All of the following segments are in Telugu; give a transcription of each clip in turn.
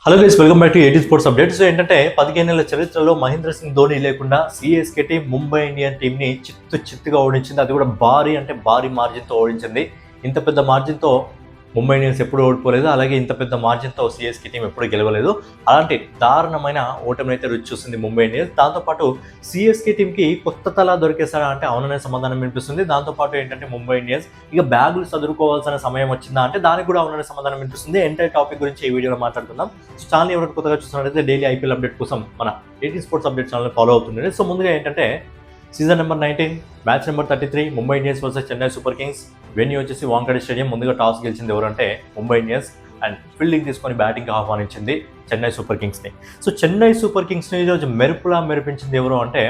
Hello guys, welcome back to ఏటీ స్పోర్ట్స్ అప్డేట్స్. ఏంటంటే 15 ఏళ్ల చరిత్రలో మహేంద్ర సింగ్ ధోని లేకుండా సిఎస్కే టీం ముంబై ఇండియన్ టీంని చిత్తుగా ఓడించింది. అది కూడా భారీ మార్జిన్తో ఓడించింది. ఇంత పెద్ద మార్జిన్తో ముంబై ఇండియన్స్ ఎప్పుడు ఓడిపోలేదు, అలాగే ఇంత పెద్ద మార్జిన్తో సిఎస్కే టీం ఎప్పుడు గెలవలేదు. అలాంటి దారుణమైన ఓటమిని అయితే రుచి చూస్తుంది ముంబై ఇండియన్స్. దాంతోపాటు సిఎస్కే టీంకి కొత్త తల దొరికేసారా అంటే అవుననే సమాధానం వినిపిస్తుంది. దాంతోపాటు ఏంటంటే ముంబై ఇండియన్స్ ఇక బ్యాగులు చదువుకోవాల్సిన సమయం వచ్చిందా అంటే దానికి కూడా అవుననే సమాధానం వినిపిస్తుంది. ఎంటైర్ టాపిక్ గురించి ఈ వీడియోలో మాట్లాడుకుందాం. ఛానల్ ఎవరైనా కొత్తగా చూస్తున్నట్లయితే డైలీ ఐపీఎల్ అప్డేట్ కోసం మన AT sports update channel follow అవుతుంది. సో ముందుగా ఏంటంటే season number 19 match number 33 Mumbai Indians versus Chennai super Kings. Venue వచ్చేసి వాంఖేడే స్టేడియం. ముందుగా టాస్ గెలిచింది ఎవరంటే ముంబై ఇండియన్స్ అండ్ ఫీల్డింగ్ తీసుకొని బ్యాటింగ్కి ఆహ్వానించింది చెన్నై సూపర్ కింగ్స్ని. సో చెన్నై సూపర్ కింగ్స్ని ఈరోజు మెరిపించింది ఎవరు అంటే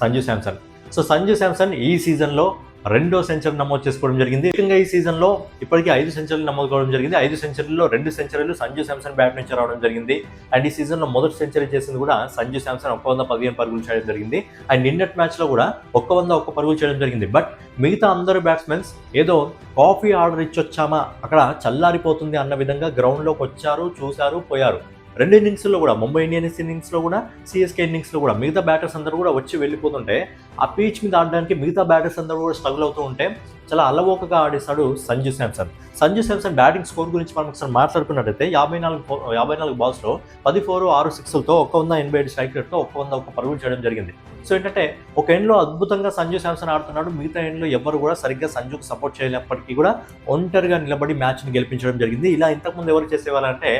సంజు శాంసన్. సో సంజు శాంసన్ ఈ సీజన్లో 2వ సెంచరీ నమోదు చేసుకోవడం జరిగింది. ముఖ్యంగా ఈ సీజన్లో ఇప్పటికీ 5 సెంచరీలు నమోదు కావడం జరిగింది. 5 సెంచరీల్లో 2 సెంచరీలు సంజు శాంసన్ బ్యాట్ నుంచి రావడం జరిగింది. అండ్ ఈ సీజన్లో మొదటి సెంచరీ చేసింది కూడా సంజు శాంసన్ 115 పరుగులు చేయడం జరిగింది. అండ్ నిన్నటి మ్యాచ్లో కూడా 101 పరుగులు చేయడం జరిగింది. బట్ మిగతా అందరు బ్యాట్స్మెన్స్ ఏదో కాఫీ ఆర్డర్ ఇచ్చొచ్చామా, అక్కడ చల్లారిపోతుంది అన్న విధంగా గ్రౌండ్లోకి వచ్చారు, చూశారు, పోయారు. 2 ఇన్నింగ్స్లో కూడా ముంబై ఇండియన్స్ ఇన్నింగ్స్లో కూడా సిఎస్కే ఇన్నింగ్స్లో కూడా మిగతా బ్యాటర్స్ అందరూ కూడా వచ్చి వెళ్ళిపోతుంటే ఆ పిచ్ మీద ఆడడానికి మిగతా బ్యాటర్స్ అందరూ కూడా స్ట్రగుల్ అవుతూ ఉంటే చాలా అలవోకగా ఆడేశాడు సంజు శాంసన్. బ్యాటింగ్ స్కోర్ గురించి మనం ఒకసారి మాట్లాడుకున్నట్టయితే 54 బాల్స్లో 10 4 6 6లతో 187 స్ట్రైక్ రేట్తో 101 పరుగులు చేయడం జరిగింది. సో ఏంటంటే ఒక ఎండ్లో అద్భుతంగా సంజు శాంసన్ ఆడుతున్నాడు, మిగతా ఎండ్లో ఎవరు కూడా సరిగ్గా సంజుకు సపోర్ట్ చేయలేప్పటికీ కూడా ఒంటరిగా నిలబడి మ్యాచ్ని గెలిపించడం జరిగింది. ఇలా ఇంతకుముందు ఎవరు చేసేవాళ్ళంటే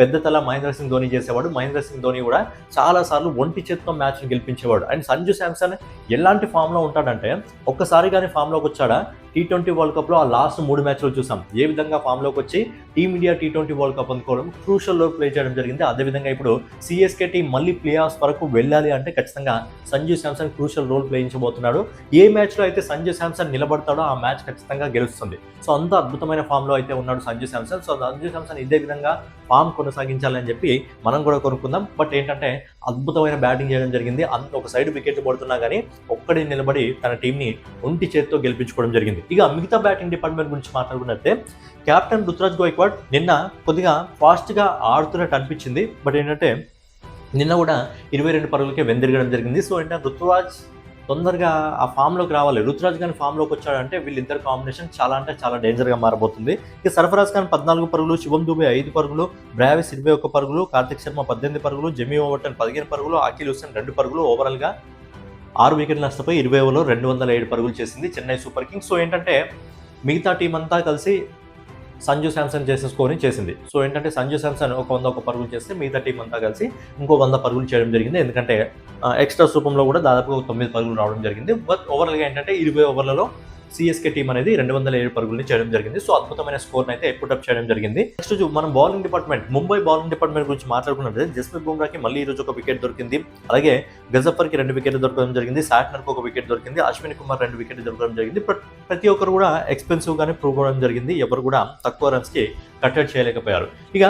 పెద్ద తల మహేంద్ర సింగ్ ధోని చేసేవాడు. మహేంద్ర సింగ్ ధోని కూడా చాలాసార్లు ఒంటి చేత్తో మ్యాచ్ని గెలిపించేవాడు. అండ్ సంజు శాంసన్ ఎలాంటి ఫామ్లో ఉంటాడంటే ఒక్కసారి కానీ ఫామ్లోకి వచ్చాడా T20 వరల్డ్ కప్లో ఆ లాస్ట్ 3 మ్యాచ్లు చూసాం ఏ విధంగా ఫామ్లోకి వచ్చి టీమిండియా T20 వరల్డ్ కప్ అందుకోవడం క్రూషల్ రోల్ ప్లే చేయడం జరిగింది. అదేవిధంగా ఇప్పుడు సిఎస్కే టీం మళ్ళీ ప్లే ఆఫ్స్ వరకు వెళ్ళాలి అంటే ఖచ్చితంగా సంజు శాంసన్ క్రూషల్ రోల్ ప్లేయించబోతున్నాడు. ఏ మ్యాచ్లో అయితే సంజు శాంసన్ నిలబడతాడో ఆ మ్యాచ్ ఖచ్చితంగా గెలుస్తుంది. సో అంత అద్భుతమైన ఫామ్లో అయితే ఉన్నాడు సంజు శాంసన్. సో సంజు శాంసన్ ఇదే విధంగా ఫామ్ కొనసాగించాలని చెప్పి మనం కూడా కోరుకుందాం. బట్ ఏంటంటే అద్భుతమైన బ్యాటింగ్ చేయడం జరిగింది. ఒక సైడ్ వికెట్లు పడుతున్నా కానీ ఒక్కడే నిలబడి తన టీంని ఒంటి చేత్తో గెలిపించుకోవడం జరిగింది. ఇక మిగతా బ్యాటింగ్ డిపార్ట్మెంట్ గురించి మాట్లాడుకున్నట్టే కెప్టెన్ రుతురాజ్ గైక్వాడ్ నిన్న కొద్దిగా ఫాస్ట్గా ఆడుతున్నట్టు అనిపించింది. బట్ ఏంటంటే నిన్న కూడా 22 పరుగులకే వెందిరగడం జరిగింది. సో ఏంటంటే రుతురాజ్ తొందరగా ఆ ఫామ్లోకి రావాలి. రుతురాజ్ కానీ ఫామ్లోకి వచ్చాడంటే వీళ్ళిద్దరు కాంబినేషన్ చాలా అంటే చాలా డేంజర్గా మారబోతుంది. ఇక సర్ఫరాజ్ ఖాన్ 14 పరుగులు, శుభం దుబే 5 పరుగులు, బ్రావిస్ 21 పరుగులు, కార్తిక్ శర్మ 18 పరుగులు, జెమీ ఓవర్టన్ 15 పరుగులు, అఖిల్ హుస్సేన్ 2 పరుగులు. ఓవరాల్గా 6 వికెట్లు నష్టపోయి 20 ఓవర్లో 207 పరుగులు చేసింది చెన్నై సూపర్ కింగ్స్. సో ఏంటంటే మిగతా టీం అంతా కలిసి సంజు శాంసన్ చేసే స్కోరింగ్ చేసింది. సో ఏంటంటే సంజు శాంసన్ 101 పరుగులు చేస్తే మిగతా టీం అంతా కలిసి ఇంకో 100 పరుగులు చేయడం జరిగింది. ఎందుకంటే ఎక్స్ట్రా రూపంలో కూడా దాదాపుగా 9 పరుగులు రావడం జరిగింది. బట్ ఓవరాల్గా ఏంటంటే 20 ఓవర్లలో సిఎస్కే టీం అనేది 207 పరుగుల్ని చేయడం జరిగింది. సో అద్భుతమైన స్కోర్ని అయితే పుటప్ చేయడం జరిగింది. నెక్స్ట్ మనం bowling department, Mumbai bowling department గురించి మాట్లాడుకున్నట్లయితే జస్ప్రీత్ బుమ్రాకి మళ్ళీ ఈరోజు ఒక వికెట్ దొరికింది. అలాగే గజఫర్కి 2 వికెట్లు దొరకడం జరిగింది. శాట్నర్కి 1 వికెట్ దొరికింది. అశ్విన్ కుమార్ 2 వికెట్లు దొరకడం జరిగింది. ప్రతి ఒక్కరు కూడా ఎక్స్పెన్సివ్ గానే ప్రూవ్ అవ్వడం జరిగింది. ఎవరు కూడా తక్కువ రన్స్కి కట్టడి చేయలేకపోయారు. ఇక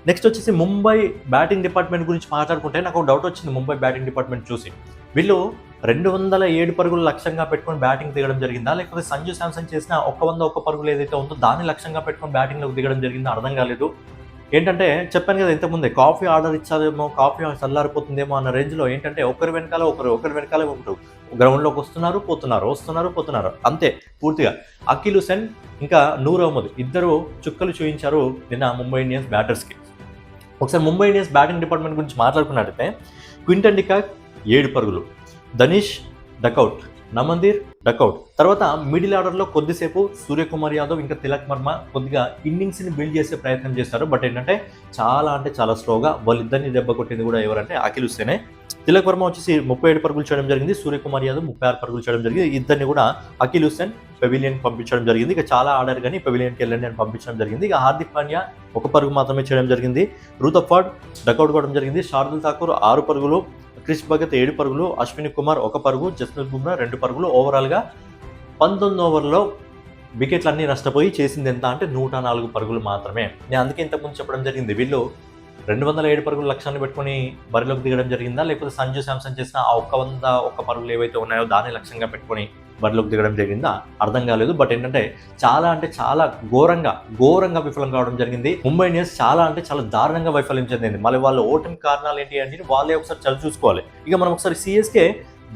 నెక్స్ట్ వచ్చేసి ముంబై బ్యాటింగ్ డిపార్ట్మెంట్ గురించి మాట్లాడుకుంటే నాకు ఒక డౌట్ వచ్చింది. ముంబై బ్యాటింగ్ డిపార్ట్మెంట్ చూసి వీళ్ళు 207 పరుగులు లక్ష్యంగా పెట్టుకొని బ్యాటింగ్ దిగడం జరిగిందా, లేకపోతే సంజు శాంసన్ చేసిన 101 పరుగులు ఏదైతే ఉందో దాన్ని లక్ష్యంగా పెట్టుకొని బ్యాటింగ్లోకి దిగడం జరిగిందో అర్థం కాలేదు. ఏంటంటే చెప్పాను కదా ఇంతకుముందే కాఫీ ఆర్డర్ ఇచ్చారేమో, కాఫీ చల్లారిపోతుందేమో అన్న రేంజ్లో ఏంటంటే ఒకరి వెనకాల ఒకరు గ్రౌండ్లోకి వస్తున్నారు పోతున్నారు అంతే పూర్తిగా. అఖిల్ హుస్సేన్ ఇంకా నూర్ అహ్మద్ ఇద్దరు చుక్కలు చూపించారు నిన్న ముంబై ఇండియన్స్ బ్యాటర్స్కి. ఒకసారి ముంబై ఇండియన్స్ బ్యాటింగ్ డిపార్ట్మెంట్ గురించి మాట్లాడుకున్నట్టయితే క్వింటన్ డికాక్ 7 పరుగులు, ధనీష్ డకౌట్, నమందీర్ డకౌట్. తర్వాత మిడిల్ ఆర్డర్లో కొద్దిసేపు సూర్యకుమార్ యాదవ్ ఇంకా తిలక్ వర్మ కొద్దిగా ఇన్నింగ్స్ని బిల్డ్ చేసే ప్రయత్నం చేస్తారు. బట్ ఏంటంటే చాలా స్లోగా వాళ్ళిద్దరిని దెబ్బ కొట్టింది కూడా ఎవరంటే అఖిల్ హుస్సేనే. తిలక్ వర్మ వచ్చేసి 37 పరుగులు చేయడం జరిగింది. సూర్యకుమార్ యాదవ్ 36 పరుగులు చేయడం జరిగింది. ఇద్దరిని కూడా అఖిల్ హుస్సేన్ పెవిలియన్కి పంపించడం జరిగింది. ఇక చాలా ఆర్డర్ కానీ పెవిలియన్కి వెళ్ళండి అని పంపించడం జరిగింది. ఇక హార్దిక్ పాండ్యా 1 పరుగు మాత్రమే చేయడం జరిగింది. రూతఫర్డ్ డకౌట్ కావడం జరిగింది. శార్దుల్ ఠాకూర్ 6 పరుగులు, క్రిష్ భగత్ 7 పరుగులు, అశ్విన్ కుమార్ 1 పరుగు, జస్ప్రీత్ బుమ్రా 2 పరుగులు. ఓవరాల్గా 19 ఓవర్లో వికెట్లు అన్నీ నష్టపోయి చేసింది ఎంత అంటే 104 పరుగులు మాత్రమే. నేను అందుకే ఇంతకుముందు చెప్పడం జరిగింది వీళ్ళు 207 పరుగుల లక్ష్యాన్ని పెట్టుకొని బరిలోకి దిగడం జరిగిందా, లేకపోతే సంజు శాంసన్ చేసిన ఆ 101 పరుగులు ఏవైతే ఉన్నాయో దాన్ని లక్ష్యంగా పెట్టుకొని బరిలోకి దిగడం జరిగిందా అర్థం కాలేదు. బట్ ఏంటంటే చాలా ఘోరంగా విఫలం కావడం జరిగింది. ముంబై ఇండియన్స్ చాలా దారుణంగా వైఫల్యం చెందింది. మళ్ళీ వాళ్ళ ఓటమి కారణాలు ఏంటి అంటే వాళ్ళే ఒకసారి చలి చూసుకోవాలి. ఇక మనం ఒకసారి సిఎస్కే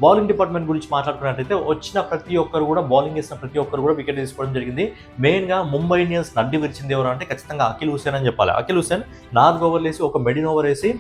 బౌలింగ్ డిపార్ట్మెంట్ గురించి మాట్లాడుకున్నట్టయితే వచ్చిన ప్రతి ఒక్కరు కూడా బౌలింగ్ చేసిన ప్రతి ఒక్కరు కూడా వికెట్ తీసుకోవడం జరిగింది. మెయిన్గా ముంబై ఇండియన్స్ నడ్డి విరిచింది ఎవరు అంటే ఖచ్చితంగా అఖిల్ హుసేన్ అని చెప్పాలి. అఖిల్ హుసేన్ 4 ఓవర్లు వేసి ఒక మెడిన్ ఓవర్ వేసి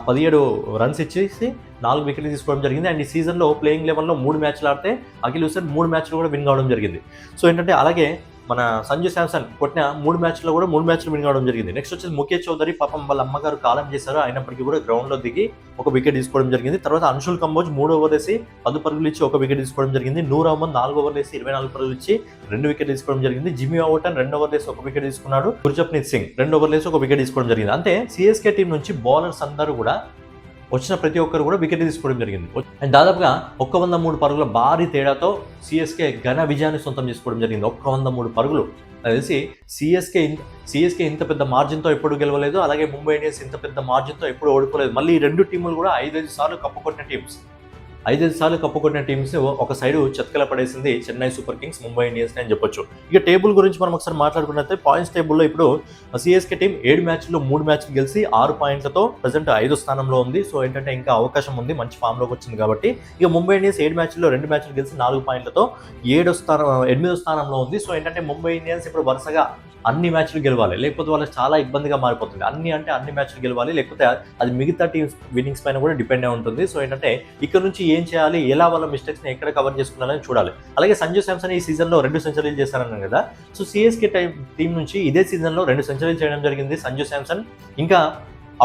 17 రన్స్ ఇచ్చేసి 4 వికెట్లు తీసుకోవడం జరిగింది. అండ్ ఈ సీజన్లో ప్లేయింగ్ లెవెల్లో 3 మ్యాచ్లు ఆడితే అఖిల్ హుసేన్ 3 మ్యాచ్లు కూడా విన్ కావడం జరిగింది. సో ఏంటంటే అలాగే మన సంజు శాంసన్ కొట్టిన 3 మ్యాచ్లో కూడా 3 మ్యాచ్లు విన్ కావడం జరిగింది. నెక్స్ట్ వచ్చేసి ముఖేష్ చౌదరి పాపం వాళ్ళ అమ్మగారు కాలం చేశారు, అయినప్పటికీ కూడా గ్రౌండ్లో దిగి ఒక వికెట్ తీసుకోవడం జరిగింది. తర్వాత అన్షుల్ కంబోజ్ 3 ఓవర్లు వేసి 10 పరుగులు ఇచ్చి ఒక వికెట్ తీసుకోవడం జరిగింది. నూర్ అహ్మద్ 4 ఓవర్లు వేసి 24 పరుగులు ఇచ్చి 2 వికెట్ తీసుకోవడం జరిగింది. జిమ్మీ ఓవర్టన్ 2 ఓవర్లు వేసి 1 వికెట్ తీసుకున్నాడు. గుర్జప్నీత్ సింగ్ 2 ఓవర్లు వేసి 1 వికెట్ తీసుకోవడం జరిగింది. అంటే సిఎస్కే టీం నుంచి బౌలర్స్ అందరూ కూడా వచ్చిన ప్రతి ఒక్కరు కూడా వికెట్ తీసుకోవడం జరిగింది. అండ్ దాదాపుగా 103 పరుగుల భారీ తేడాతో సిఎస్కే ఘన విజయాన్ని సొంతం చేసుకోవడం జరిగింది. 103 పరుగులు తెలిసి సిఎస్కే ఇంత పెద్ద మార్జిన్తో ఎప్పుడు గెలవలేదు. అలాగే ముంబై ఇండియన్స్ ఇంత పెద్ద మార్జిన్తో ఎప్పుడు ఓడిపోలేదు. మళ్ళీ ఈ 2 టీములు కూడా 5 సార్లు కప్పుకొట్టిన టీమ్స్. 5 సార్లు కప్పుకొట్టిన టీమ్స్ ఒక సైడు చతికిల పడేసింది Chennai super Kings, Mumbai Indians అని చెప్పొచ్చు. ఇక టేబుల్ గురించి మనం ఒకసారి మాట్లాడుకున్నట్లయితే పాయింట్స్ టేబుల్లో ఇప్పుడు సిఎస్కే టీం 7 మ్యాచ్ల్లో 3 మ్యాచ్లు గెలిచి 6 పాయింట్లతో ప్రజెంట్ 5వ స్థానంలో ఉంది. సో ఏంటంటే ఇంకా అవకాశం ఉంది, మంచి ఫామ్లోకి వచ్చింది కాబట్టి. ఇక ముంబై ఇండియన్స్ 7 మ్యాచ్ల్లో 2 మ్యాచ్లు గెలిచి 4 పాయింట్లతో 8వ స్థానంలో ఉంది. సో ఏంటంటే ముంబై ఇండియన్స్ ఇప్పుడు వరుసగా అన్ని మ్యాచ్లు గెలవాలి, లేకపోతే వాళ్ళకి చాలా ఇబ్బందిగా మారిపోతుంది. అన్ని మ్యాచ్లు గెలవాలి, లేకపోతే అది మిగతా టీమ్స్ విన్నింగ్స్ పైన కూడా డిపెండ్ అయి ఉంటుంది. సో ఏంటంటే ఇక్కడ నుంచి ఏం చేయాలి, ఎలా వాళ్ళ మిస్టేక్స్ని ఎక్కడ కవర్ చేసుకున్నారని చూడాలి. అలాగే సంజు శాంసన్ ఈ సీజన్లో 2 సెంచరీలు చేశారన్నాను కదా. సో సిఎస్కే టీం నుంచి ఇదే సీజన్లో 2 సెంచరీలు చేయడం జరిగింది సంజు శాంసన్. ఇంకా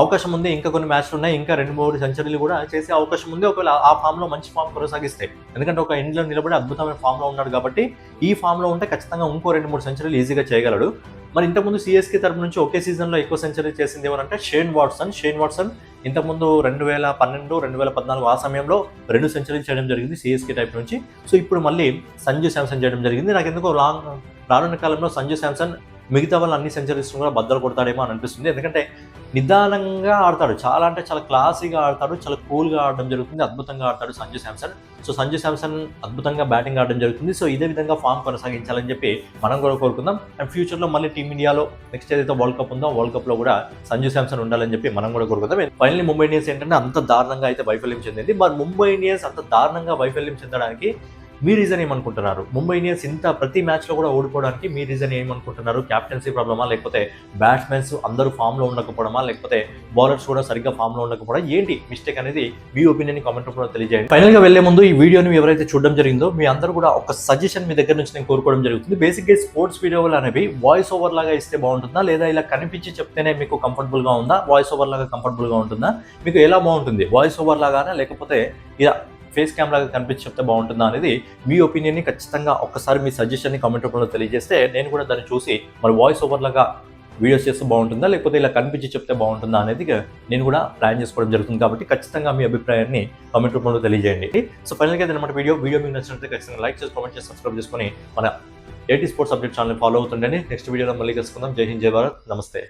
అవకాశం ఉంది, ఇంకా కొన్ని మ్యాచ్లు ఉన్నాయి, ఇంకా 2-3 సెంచరీలు కూడా చేసే అవకాశం ఉంది ఒకవేళ ఆ ఫామ్లో మంచి ఫామ్ కొనసాగిస్తే. ఎందుకంటే ఒక ఇండియాలో నిలబడి అద్భుతమైన ఫామ్లో ఉన్నాడు కాబట్టి ఈ ఫామ్లో ఉంటే ఖచ్చితంగా ఇంకో 2-3 సెంచరీలు ఈజీగా చేయగలడు. మరి ఇంతకుముందు సిఎస్కే తరపు నుంచి ఒకే సీజన్లో ఎక్కువ సెంచరీ చేసింది ఏమనంటే షేన్ వాట్సన్ ఇంతకుముందు 2012, 2014 ఆ సమయంలో 2 సెంచరీలు చేయడం జరిగింది సిఎస్కే టైప్ నుంచి. సో ఇప్పుడు మళ్ళీ సంజు శాంసన్ చేయడం జరిగింది. నాకు ఎందుకో రానున్న కాలంలో సంజు శాంసన్ మిగతా వాళ్ళు అన్ని సెంచరీస్ కూడా బద్దలు కొడతాడేమో అని అనిపిస్తుంది. ఎందుకంటే నిదానంగా ఆడతాడు, చాలా క్లాసీగా ఆడతాడు, చాలా కూల్గా ఆడడం జరుగుతుంది, అద్భుతంగా ఆడతాడు సంజు శాంసన్. సో సంజు శాంసన్ అద్భుతంగా బ్యాటింగ్ ఆడడం జరుగుతుంది. సో ఇదే విధంగా ఫామ్ కొనసాగించాలని చెప్పి మనం కూడా కోరుకుందాం. అండ్ ఫ్యూచర్లో మళ్ళీ టీమిండియాలో నెక్స్ట్ ఏదైతే వరల్డ్ కప్ ఉందో వరల్డ్ కప్లో కూడా సంజు శాంసన్ ఉండాలని చెప్పి మనం కూడా కోరుకుందాం. ఫైనల్లీ ముంబై ఇండియన్స్ ఏంటంటే అంత దారుణంగా అయితే వైఫల్యం చెందింది. మరి ముంబై ఇండియన్స్ అంత దారుణంగా వైఫల్యం చెందడానికి మీ రీజన్ ఏమనుకుంటున్నారు? ముంబై ఇండియన్స్ ఇంత ప్రతి మ్యాచ్లో కూడా ఓడిపోవడానికి మీ రీజన్ ఏమనుకుంటున్నారు? క్యాప్టెన్సీ ప్రాబ్లమా, లేకపోతే బ్యాట్స్మెన్స్ అందరూ ఫామ్లో ఉండకపోవడమా, లేకపోతే బౌలర్స్ కూడా సరిగ్గా ఫామ్లో ఉండకపోవడం, ఏంటి మిస్టేక్ అనేది మీ ఒపీనియన్ కామెంట్ రూపంలో తెలియజేయండి. ఫైనల్గా వెళ్లే ముందు ఈ వీడియోని ఎవరైతే చూడడం జరిగిందో మీ అందరూ కూడా ఒక సజెషన్ మీ దగ్గర నుంచి నేను కోరుకోవడం జరుగుతుంది. బేసిక్గా స్పోర్ట్స్ వీడియోలు అనేవి వాయిస్ ఓవర్ లాగా ఇస్తే బాగుంటుందా, లేదా ఇలా కనిపించి చెప్తేనే మీకు కంఫర్టబుల్గా ఉందా, వాయిస్ ఓవర్ లాగా కంఫర్టబుల్గా ఉంటుందా, మీకు ఎలా బాగుంటుంది? వాయిస్ ఓవర్ లాగానే లేకపోతే ఇలా ఫేస్ కెమెరాగా కనిపించి చెప్తే బాగుంటుందా అనేది మీ ఒపీనియన్ని ఖచ్చితంగా ఒక్కసారి మీ సజెషన్ని కామెంట్ రూపంలో తెలియజేస్తే నేను కూడా దాన్ని చూసి మరి వాయిస్ ఓవర్ లాగా వీడియోస్ చేస్తే బాగుంటుందా, లేకపోతే ఇలా కనిపించి చెప్తే బాగుంటుందా అనేది నేను కూడా ప్లాన్ చేసుకోవడం జరుగుతుంది. కాబట్టి ఖచ్చితంగా మీ అభిప్రాయాన్ని కామెంట్ రూపంలో తెలియజేయండి. సో ఫైనల్గా అన్నమాట వీడియో మీకు నచ్చినట్లయితే ఖచ్చితంగా లైక్ చేసి, కామెంట్ చేసి, సబ్స్క్రైబ్ చేసుకొని మన AT sports update channel follow అవుతుండండి. నెక్స్ట్ వీడియోలో మళ్ళీ కలుసుకుందాం. జై హింద్, జై భారత్, నమస్తే.